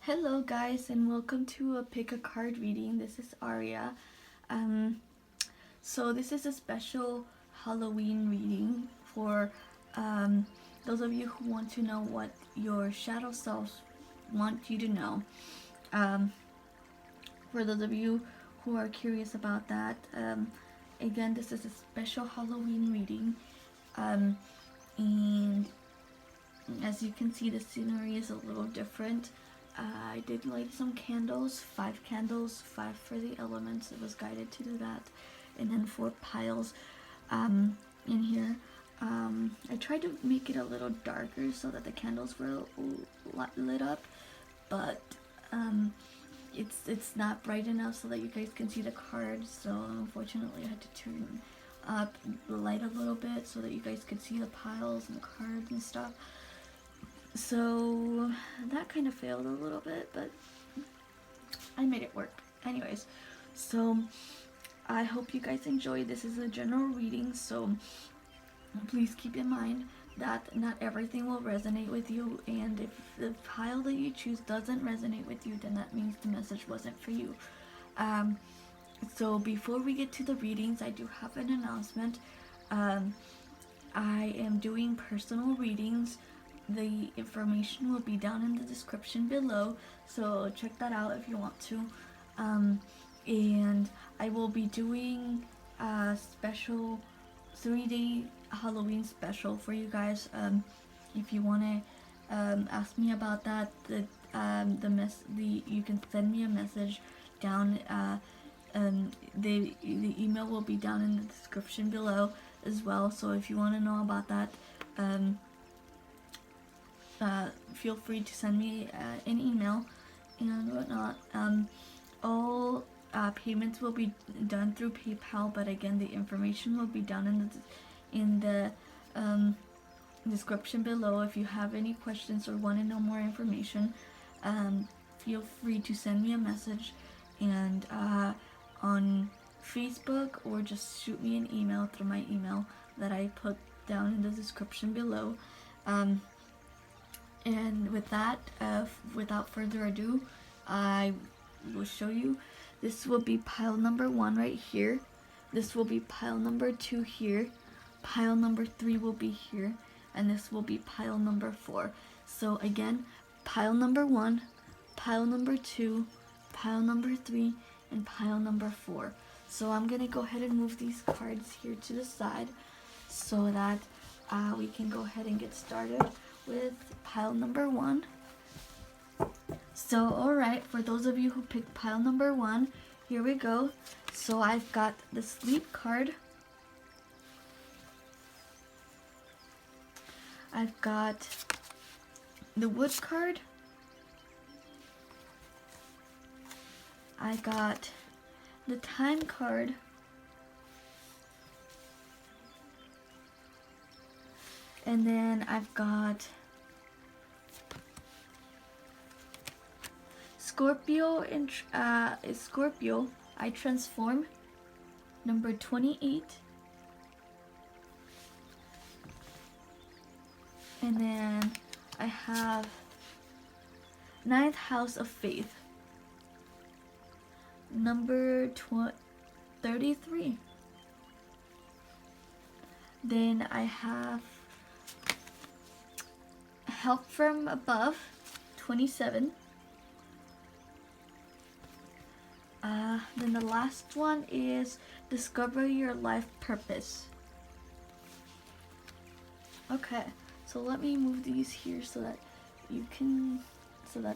Hello guys, and welcome to a pick a card reading. This is Aria. So this is a special Halloween reading for those of you who want to know what your shadow selves want you to know. For those of you who are curious about that, again, this is a special Halloween reading, and as you can see, the scenery is a little different. I did light some candles, 5 candles, 5 for the elements. It was guided to do that, and then 4 piles in here. I tried to make it a little darker so that the candles were lit up, but it's not bright enough so that you guys can see the cards. So unfortunately, I had to turn up the light a little bit so that you guys could see the piles and the cards and stuff. So that kind of failed a little bit, but I made it work. Anyways, so I hope you guys enjoy. This is a general reading, so please keep in mind that not everything will resonate with you, and if the pile that you choose doesn't resonate with you, then that means the message wasn't for you. So before we get to the readings, I do have an announcement. I am doing personal readings. The information will be down in the description below, so check that out if you want to. And I will be doing a special 3-day Halloween special for you guys. If you want to ask me about that, you can send me a message down. The email will be down in the description below as well. So if you want to know about that, feel free to send me an email and whatnot. All payments will be done through PayPal, but again, the information will be down in the description below. If you have any questions or want to know more information, feel free to send me a message and on Facebook, or just shoot me an email through my email that I put down in the description below. And with that, without further ado, I will show you. This will be pile number 1 right here. This will be pile number 2 here. Pile number 3 will be here. And this will be pile number 4. So again, pile number 1, pile number 2, pile number 3, and pile number 4. So I'm going to go ahead and move these cards here to the side so that we can go ahead and get started with pile number 1. So alright, for those of you who picked pile number 1, here we go. So I've got the sleep card, I've got the wood card, I got the time card, and then I've got Scorpio and Scorpio, I transform, number 28, and then I have 9th house of faith, number 33. Then I have help from above, 27. Then the last one is discover your life purpose. Okay, so let me move these here so that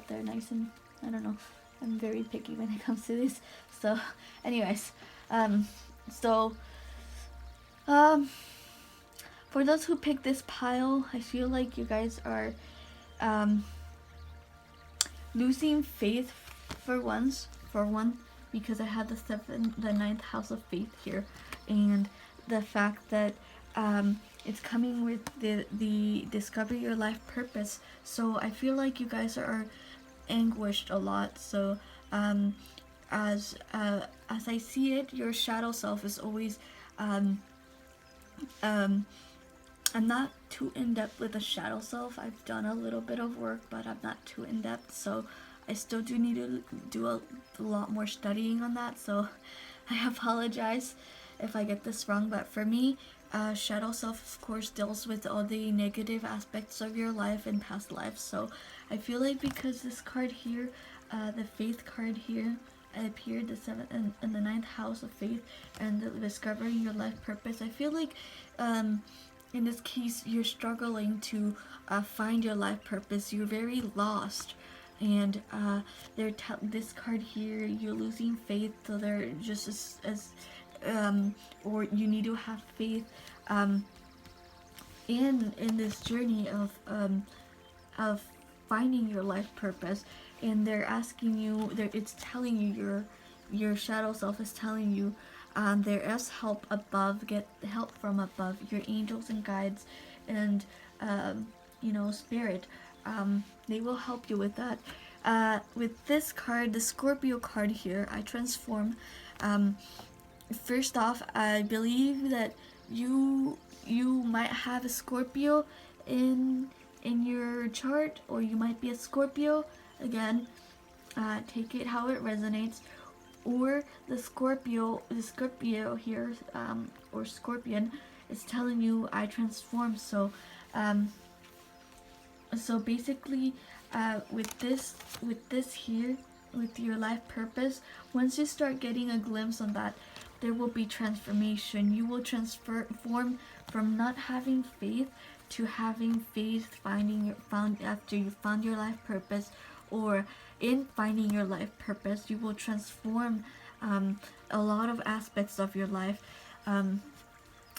they're nice and, I don't know, I'm very picky when it comes to this. So anyways, for those who picked this pile, I feel like you guys are losing faith for one, because I had the 9th house of faith here, and the fact that it's coming with the discover your life purpose. So I feel like you guys are anguished a lot. So as I see it, your shadow self is always I'm not too in-depth with the shadow self. I've done a little bit of work, but I'm not too in-depth. So I still do need to do a lot more studying on that, so I apologize if I get this wrong. But for me, shadow self, of course, deals with all the negative aspects of your life and past lives. So I feel like because this card here, the faith card here, appeared the seventh and the ninth house of faith and the discovering your life purpose. I feel like in this case you're struggling to find your life purpose. You're very lost, and this card here, you're losing faith. So they're just as or you need to have faith in this journey of finding your life purpose. And they're asking you, it's telling you, your shadow self is telling you, there is help above. Get help from above, your angels and guides, and spirit. They will help you with that. With this card, the Scorpio card here, I transform. First off, I believe that you might have a Scorpio in your chart, or you might be a Scorpio. Again, take it how it resonates. Or the Scorpio here, or Scorpion, is telling you, I transform. So basically, with this here, with your life purpose, once you start getting a glimpse on that, there will be transformation. You will transform from not having faith to having faith, after you found your life purpose, or in finding your life purpose. You will transform a lot of aspects of your life.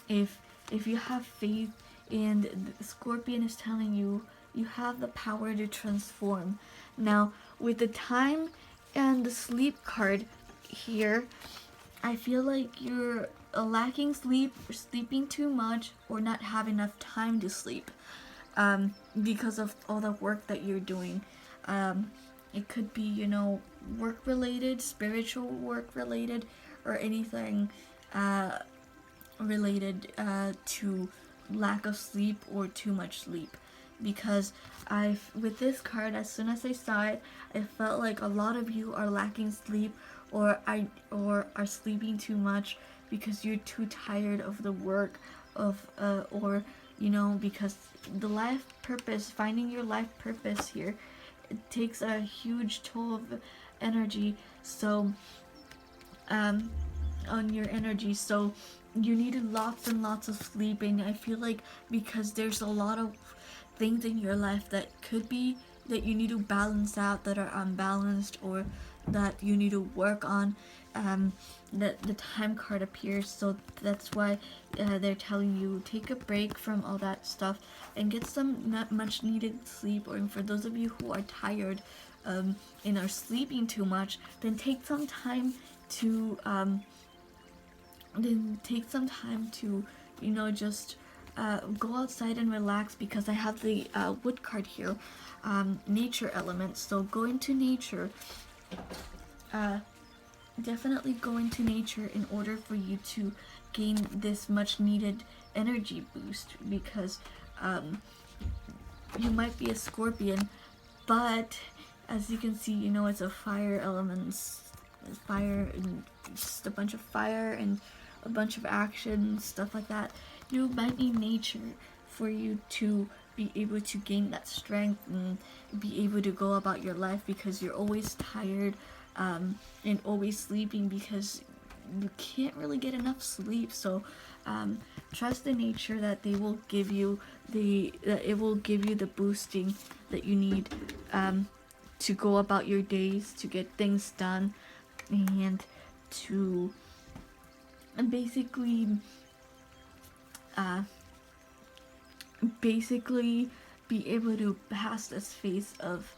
If you have faith, and the Scorpion is telling you, you have the power to transform. Now, with the time and the sleep card here, I feel like you're lacking sleep, or sleeping too much, or not have enough time to sleep because of all the work that you're doing. It could be, work related, spiritual work related, or anything related to lack of sleep or too much sleep. Because with this card, as soon as I saw it, I felt like a lot of you are lacking sleep, or are sleeping too much because you're too tired of the work because the life purpose, finding your life purpose here, it takes a huge toll of energy. So on your energy, so you needed lots and lots of sleep. And I feel like because there's a lot of things in your life that could be that you need to balance out, that are unbalanced, or that you need to work on, that the time card appears. So that's why they're telling you, take a break from all that stuff and get some not much needed sleep. Or for those of you who are tired and are sleeping too much, then take some time to just go outside and relax. Because I have the wood card here, nature elements. So go into nature. Definitely go into nature in order for you to gain this much needed energy boost. Because you might be a Scorpion, but as you can see, it's a fire elements, fire, and just a bunch of fire and a bunch of action, stuff like that. You might need nature for you to be able to gain that strength and be able to go about your life, because you're always tired and always sleeping because you can't really get enough sleep. So trust in nature that they will give you the boosting that you need to go about your days, to get things done, and to basically be able to pass this phase of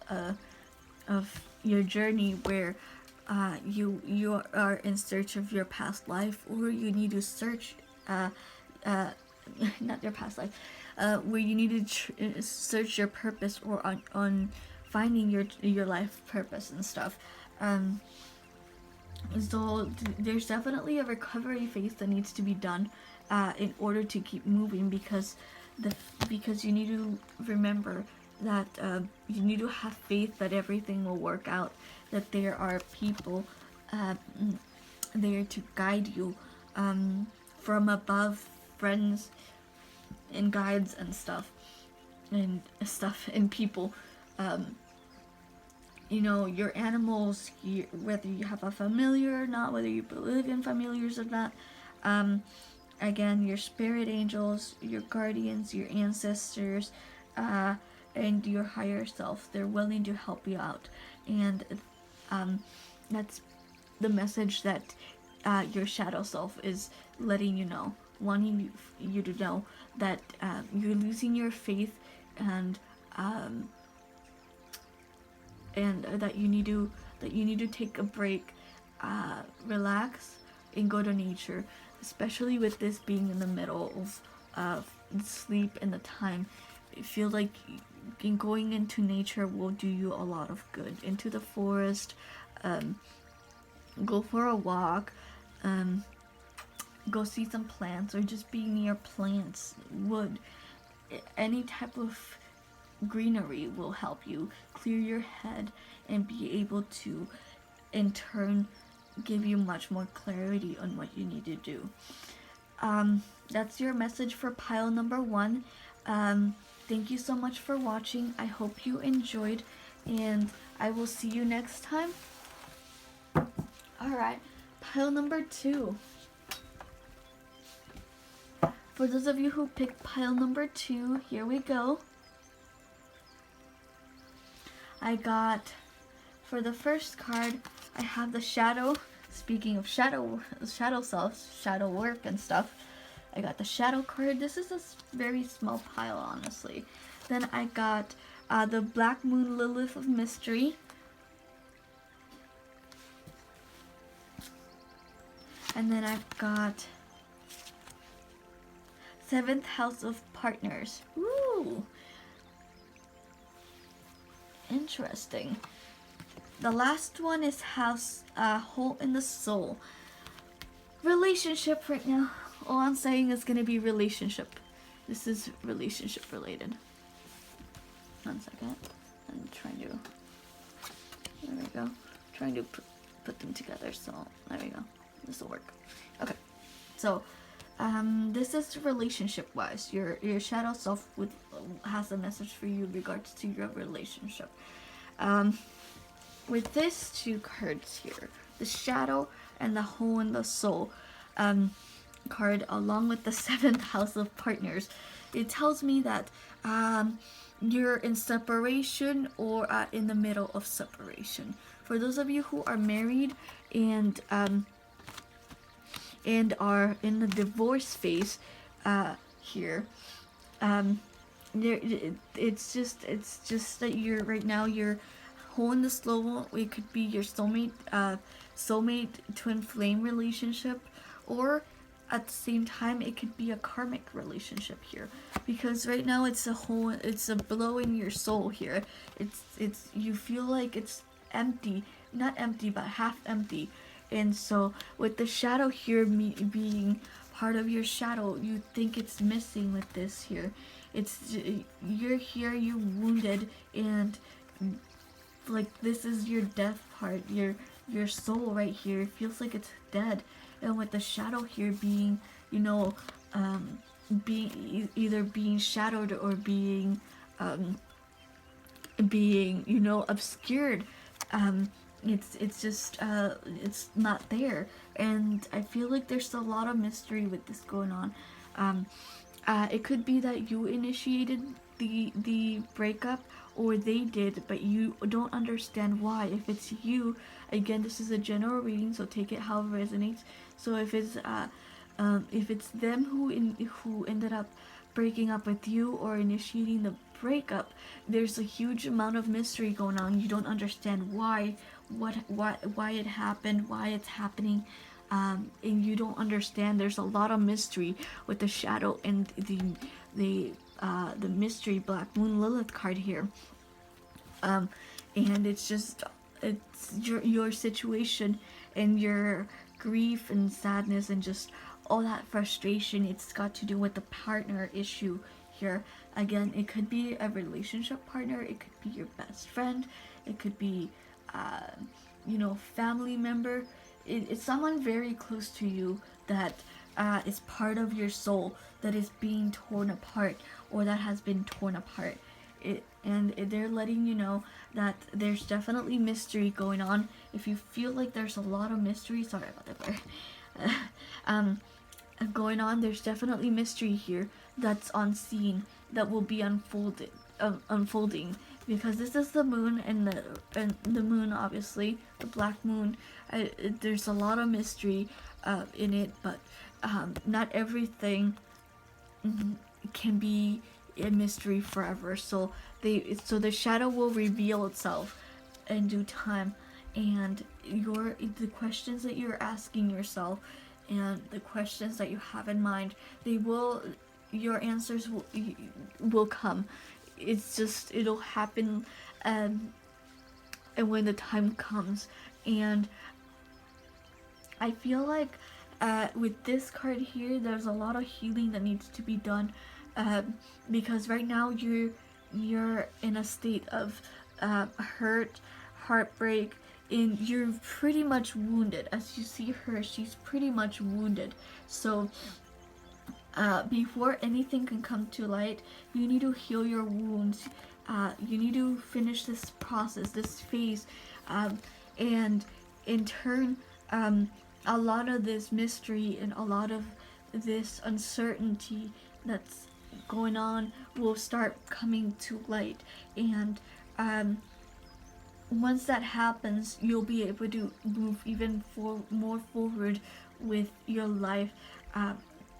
your journey where you are in search of your past life, or you need to search not your past life, where you need to search your purpose, or on finding your life purpose and stuff. So there's definitely a recovery phase that needs to be done in order to keep moving, because you need to remember that you need to have faith that everything will work out, that there are people there to guide you from above, friends and guides and stuff and people. You know, your animals, whether you have a familiar or not, whether you believe in familiars or not, again, your spirit angels, your guardians, your ancestors, and your higher self, they're willing to help you out. And that's the message that your shadow self is letting you know, wanting you to know that you're losing your faith, and that you need to take a break, relax, and go to nature. Especially with this being in the middle of sleep and the time, I feel like going into nature will do you a lot of good. Into the forest, go for a walk, go see some plants, or just be near plants, wood, any type of greenery will help you clear your head and be able to, in turn, give you much more clarity on what you need to do. That's your message for pile number 1. Thank you so much for watching. I hope you enjoyed, and I will see you next time. Alright, pile number 2. For those of you who picked pile number 2, here we go. I got, for the first card, I have the shadow. Speaking of shadow self, shadow work and stuff, I got the shadow card. This is a very small pile, honestly. Then I got the Black Moon Lilith of Mystery. And then I've got 7th House of Partners. Ooh! Interesting. The last one is House Hole in the Soul. Relationship right now. All I'm saying is going to be relationship. This is relationship related. 1 second. I'm trying to... There we go. Trying to put them together. So, there we go. This will work. Okay. So, this is relationship wise. Your shadow self has a message for you in regards to your relationship. With these 2 cards here, the shadow and the hole in the soul card, along with the 7th house of partners, it tells me that you're in separation or in the middle of separation. For those of you who are married and are in the divorce phase here, it's just that you're right now you're holding the slow. It could be your soulmate twin flame relationship, or at the same time it could be a karmic relationship here, because right now it's a blow in your soul here. It's you feel like it's empty, not empty but half empty. And so with the shadow here being part of your shadow, you think it's missing with this here. It's you're here, you're wounded, and like this is your death part. Your soul right here, it feels like it's dead. And with the shadow here being, you know, either being shadowed or being you know, obscured, it's just it's not there. And I feel like there's a lot of mystery with this going on. It could be that you initiated the breakup, or they did, but you don't understand why. If it's you, again, this is a general reading, so take it however it resonates. So if it's them who ended up breaking up with you or initiating the breakup, there's a huge amount of mystery going on. You don't understand why it happened, why it's happening, and you don't understand. There's a lot of mystery with the shadow and the mystery Black Moon Lilith card here. And it's your situation and your grief and sadness and just all that frustration. It's got to do with the partner issue here. Again, it could be a relationship partner, it could be your best friend, it could be, family member. It's someone very close to you that is part of your soul that is being torn apart, or that has been torn apart. They're letting you know that there's definitely mystery going on. If you feel like there's a lot of mystery, sorry about that, going on, there's definitely mystery here that's unseen that will be unfolding, because this is the moon, and the moon, obviously the black moon. There's a lot of mystery in it, but not everything can be a mystery forever. So the shadow will reveal itself in due time, and the questions that you're asking yourself and the questions that you have in mind, your answers will come. It's just, it'll happen, and when the time comes. And I feel like with this card here, there's a lot of healing that needs to be done, because right now you're in a state of hurt, heartbreak, and you're pretty much wounded. As you see her, she's pretty much wounded. So before anything can come to light, you need to heal your wounds. You need to finish this process, this phase, and in turn, a lot of this mystery and a lot of this uncertainty that's going on will start coming to light. And once that happens, you'll be able to move even more forward with your life,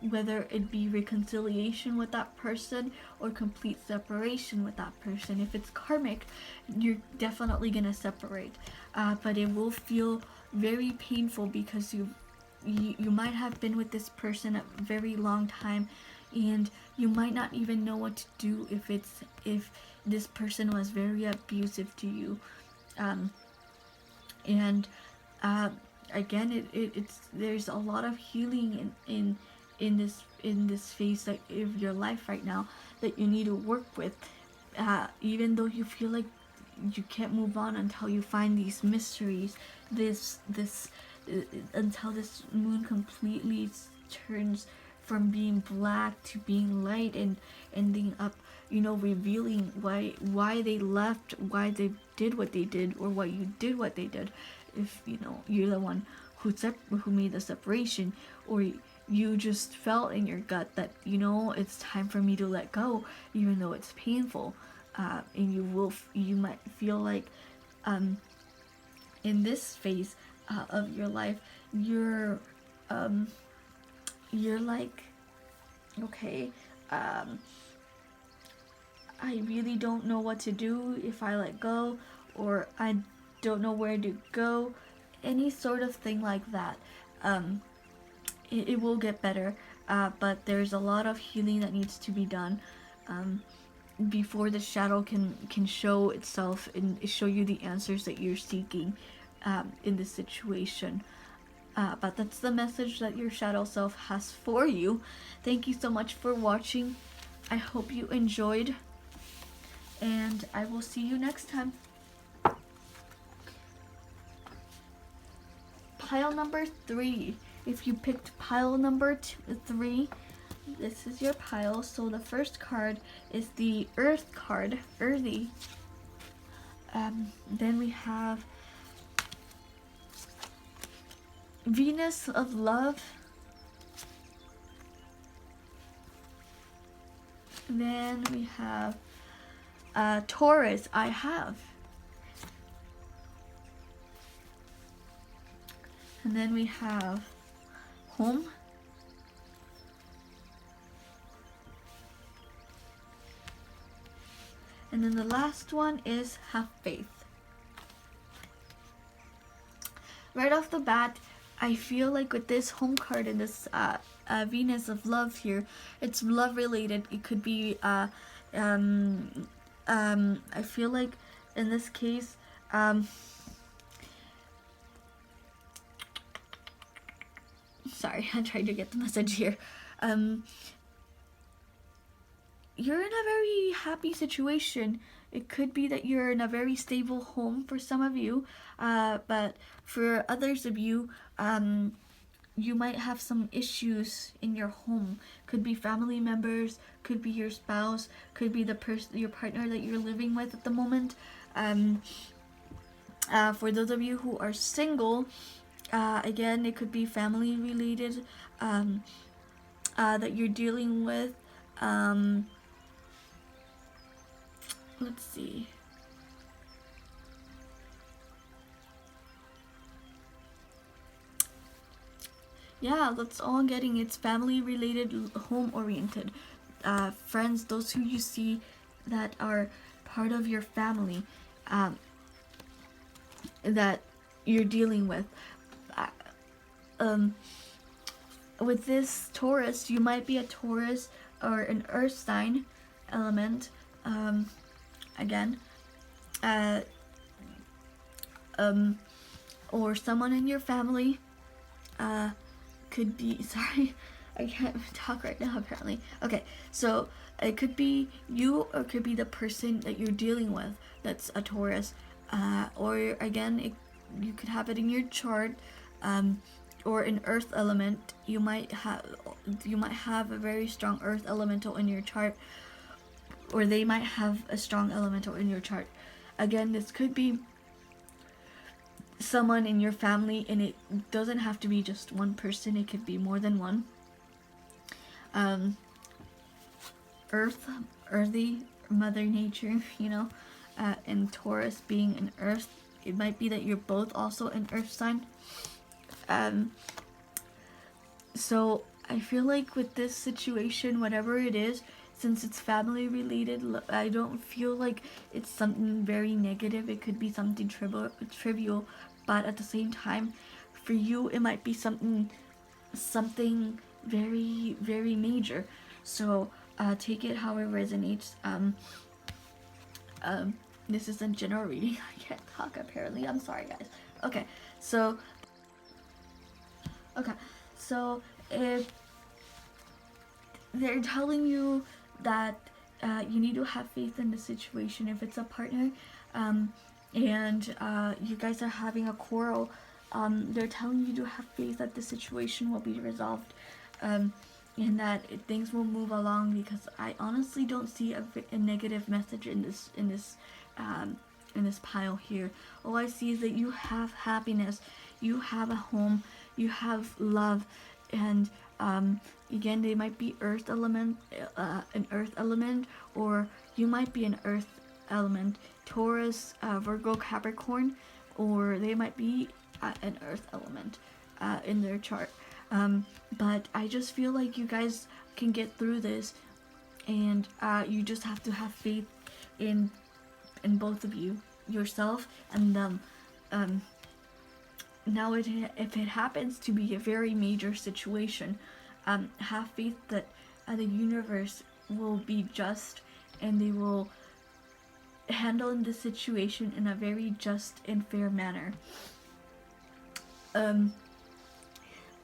whether it be reconciliation with that person or complete separation with that person. If it's karmic, you're definitely gonna separate, but it will feel very painful, because you might have been with this person a very long time, and you might not even know what to do if this person was very abusive to you. Again, it's there's a lot of healing in this phase of your life right now that you need to work with, even though you feel like you can't move on until you find these mysteries, until this moon completely turns from being black to being light, and ending up, revealing why they left, why they did what they did, or why you did what they did. If you're the one who made the separation, or you just felt in your gut that it's time for me to let go, even though it's painful, and you might feel like in this phase of your life, you're like, okay, I really don't know what to do if I let go, or I don't know where to go, any sort of thing like that. It will get better, but there's a lot of healing that needs to be done before the shadow can show itself and show you the answers that you're seeking in this situation. But that's the message that your shadow self has for you. Thank you so much for watching. I hope you enjoyed, and I will see you next time. Pile number 3. If you picked pile number 3, this is your pile. So the first card is the Earth card, Earthy. Then we have Venus of Love. Then we have Taurus, I Have. And then we have Home. And then the last one is Have Faith. Right off the bat, I feel like with this Home card and this Venus of Love here, it's love related. It could be I feel like in this case, sorry, I'm trying to get the message here. you're in a very happy situation. It could be that you're in a very stable home for some of you, but for others of you, you might have some issues in your home. Could be family members, could be your spouse, could be the person, your partner that you're living with at the moment. For those of you who are single, again, it could be family related that you're dealing with. Let's see. Yeah, that's all I'm getting. It's family related, home oriented. Friends, those who you see that are part of your family, that you're dealing with. With this Taurus, you might be a Taurus or an earth sign element. Again, or someone in your family could be, sorry, I can't talk right now apparently. Okay, so it could be you, or it could be the person that you're dealing with that's a Taurus, or again, you could have it in your chart, or an earth element. You might have a very strong earth elemental in your chart, or they might have a strong elemental in your chart. Again, this could be someone in your family, and it doesn't have to be just one person, it could be more than one. Earthy, Mother Nature, and Taurus being an earth, it might be that you're both also an earth sign. So I feel like with this situation, whatever it is, since it's family related, I don't feel like it's something very negative. It could be something trivial, but at the same time, for you, it might be something very, very major. So take it however it resonates. This is a general reading. I can't talk apparently. I'm sorry, guys. Okay, so if they're telling you that you need to have faith in the situation, if it's a partner, and you guys are having a quarrel, they're telling you to have faith that the situation will be resolved, and that things will move along, because I honestly don't see a negative message in this pile here. All I see is that you have happiness, you have a home, you have love, and again, they might be earth element, an earth element, or you might be an earth element, Taurus, Virgo, Capricorn, or they might be an earth element in their chart. But I just feel like you guys can get through this, and you just have to have faith in both of you, yourself and them. Now, if it happens to be a very major situation, have faith that the universe will be just, and they will handle the situation in a very just and fair manner.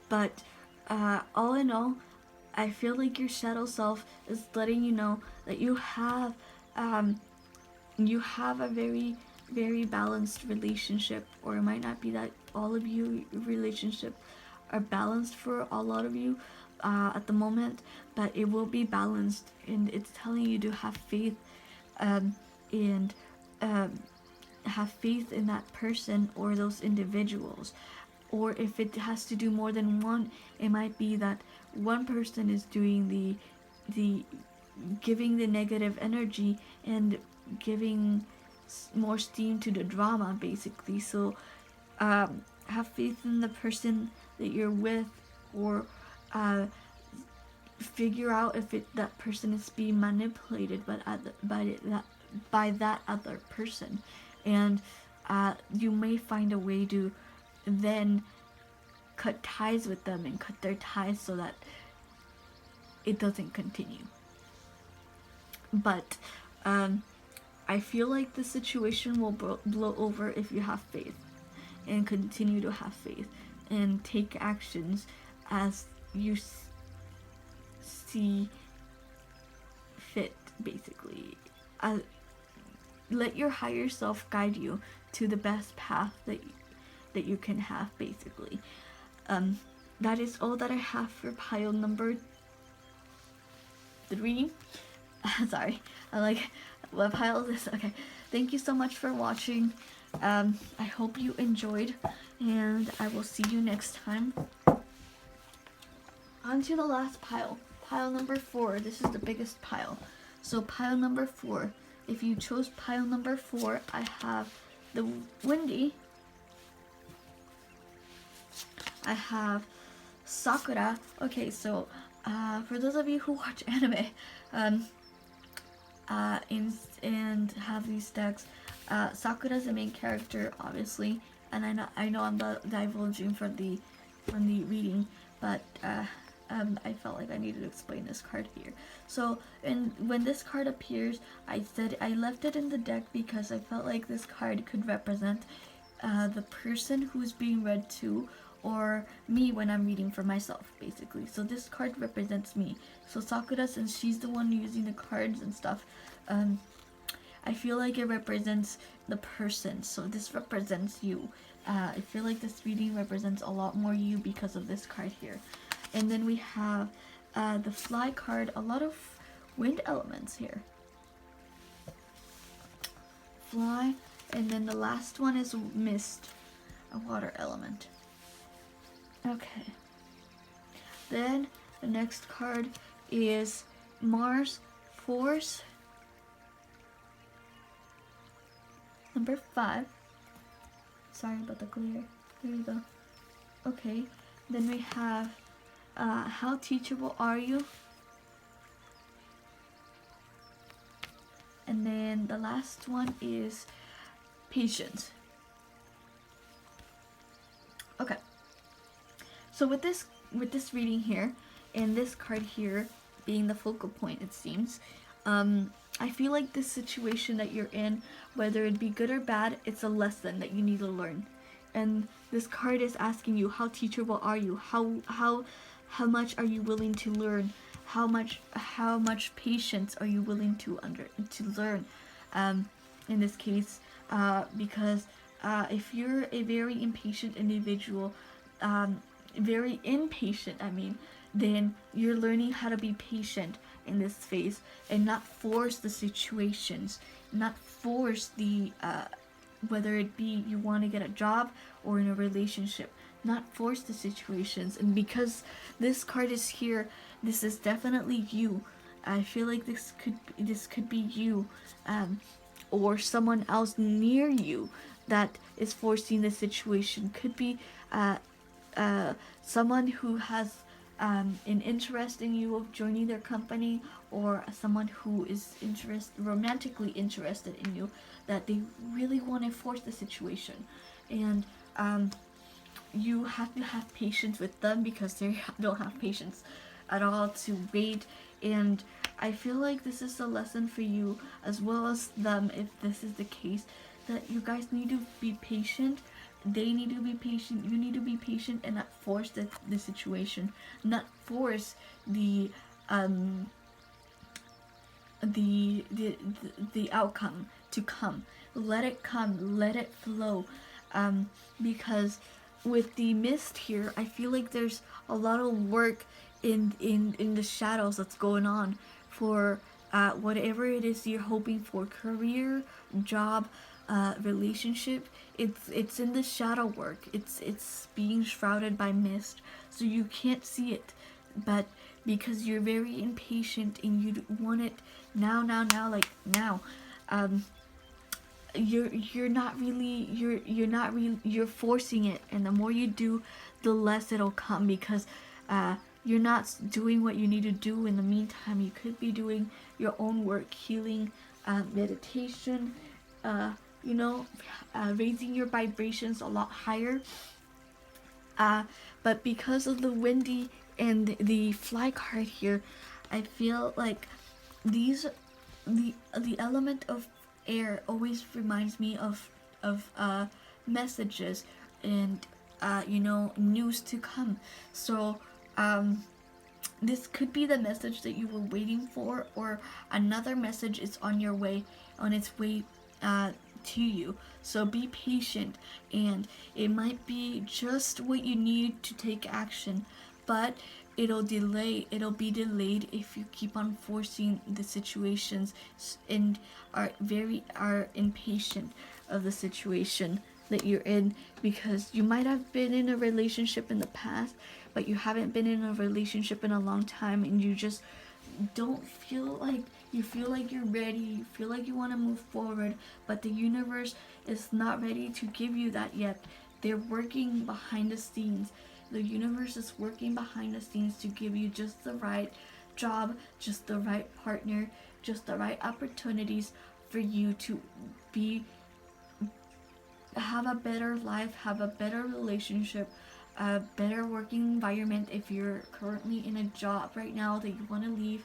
But all in all, I feel like your shadow self is letting you know that you have a very, very balanced relationship, or it might not be that all of you relationship are balanced for a lot of you at the moment, but it will be balanced, and it's telling you to have faith, and have faith in that person or those individuals. Or if it has to do more than one, it might be that one person is doing the giving the negative energy and giving more steam to the drama, basically. So have faith in the person that you're with, or figure out if that person is being manipulated by that other person, and you may find a way to then cut ties with them and cut their ties so that it doesn't continue. But I feel like the situation will blow over if you have faith, and continue to have faith, and take actions as you see fit. basically. Let your higher self guide you to the best path that you can have, basically. That is all that I have for pile number 3. Sorry, I like, what pile is this? Okay, thank you so much for watching. I hope you enjoyed, and I will see you next time. On to the last pile. Pile number 4. This is the biggest pile. So pile number 4. If you chose pile number 4, I have the Windy. I have Sakura. Okay, so for those of you who watch anime, and have these decks, Sakura's the main character, obviously, and I know I'm divulging from the reading, but I felt like I needed to explain this card here. So, when this card appears, I said I left it in the deck because I felt like this card could represent the person who's being read to, or me when I'm reading for myself, basically. So this card represents me. So Sakura, since she's the one using the cards and stuff, I feel like it represents the person. So this represents you. I feel like this reading represents a lot more you because of this card here. And then we have the Fly card, a lot of wind elements here. Fly, and then the last one is Mist, a water element. Okay. Then the next card is Mars, Force, number 5. Sorry about the glare. There you go. Okay. Then we have How Teachable Are You? And then the last one is Patience. Okay. So with this reading here, and this card here being the focal point, it seems, I feel like this situation that you're in, whether it be good or bad, it's a lesson that you need to learn. And this card is asking you, how teachable are you? How much are you willing to learn? How much patience are you willing to learn? In this case, because if you're a very impatient individual, very impatient, then you're learning how to be patient in this phase and not force the situations, not force the whether it be you want to get a job or in a relationship, not force the situations. And because this card is here, this is definitely you. I feel like this could be you, or someone else near you that is forcing the situation. Could be someone who has an interest in you of joining their company, or someone who is romantically interested in you, that they really want to force the situation. And you have to have patience with them because they don't have patience at all to wait. And I feel like this is a lesson for you as well as them, if this is the case, that you guys need to be patient. They need to be patient. You need to be patient and not force the situation, not force the outcome to come. Let it come. Let it flow. Because with the Mist here, I feel like there's a lot of work in the shadows that's going on for whatever it is you're hoping for, career, job, relationship. It's in the shadow work. It's being shrouded by mist, so you can't see it. But because you're very impatient and you want it now, like now, you're forcing it, and the more you do, the less it'll come, because you're not doing what you need to do. In the meantime, you could be doing your own work, healing, meditation, raising your vibrations a lot higher. But because of the Windy and the Fly card here, I feel like the element of air always reminds me of messages and news to come. So this could be the message that you were waiting for, or another message is on its way to you. So be patient, and it might be just what you need to take action, but it'll be delayed if you keep on forcing the situations and are impatient of the situation that you're in, because you might have been in a relationship in the past, but you haven't been in a relationship in a long time, and you just don't feel like you're ready, you feel like you want to move forward, but the universe is not ready to give you that yet. They're working behind the scenes. The universe is working behind the scenes to give you just the right job, just the right partner, just the right opportunities for you to have a better life, have a better relationship, a better working environment. If you're currently in a job right now that you want to leave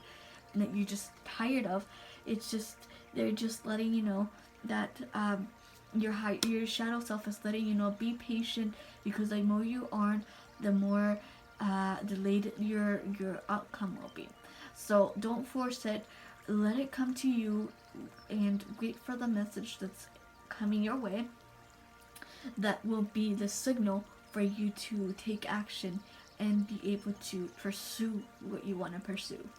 and that you're just tired of, they're just letting you know that your shadow self is letting you know, be patient, because the more you aren't, the more delayed your outcome will be. So don't force it, let it come to you, and wait for the message that's coming your way. That will be the signal for you to take action and be able to pursue what you want to pursue.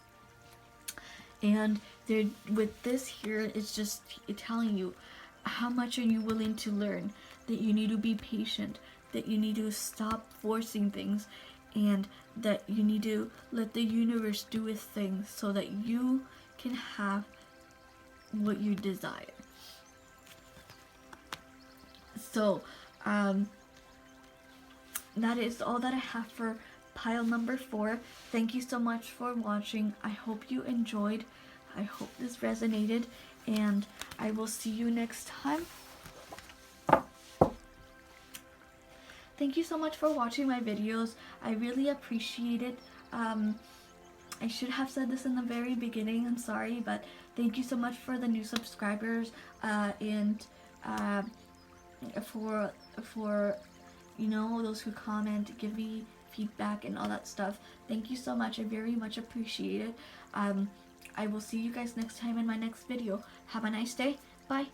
And with this here, it's just telling you how much are you willing to learn, that you need to be patient, that you need to stop forcing things, and that you need to let the universe do its thing so that you can have what you desire. So that is all that I have for pile number 4. Thank you so much for watching. I hope you enjoyed. I hope this resonated, and I will see you next time. Thank you so much for watching my videos. I really appreciate it. I should have said this in the very beginning, I'm sorry, but thank you so much for the new subscribers, and for those who comment, give me feedback and all that stuff. Thank you so much. I very much appreciate it. I will see you guys next time in my next video. Have a nice day. Bye.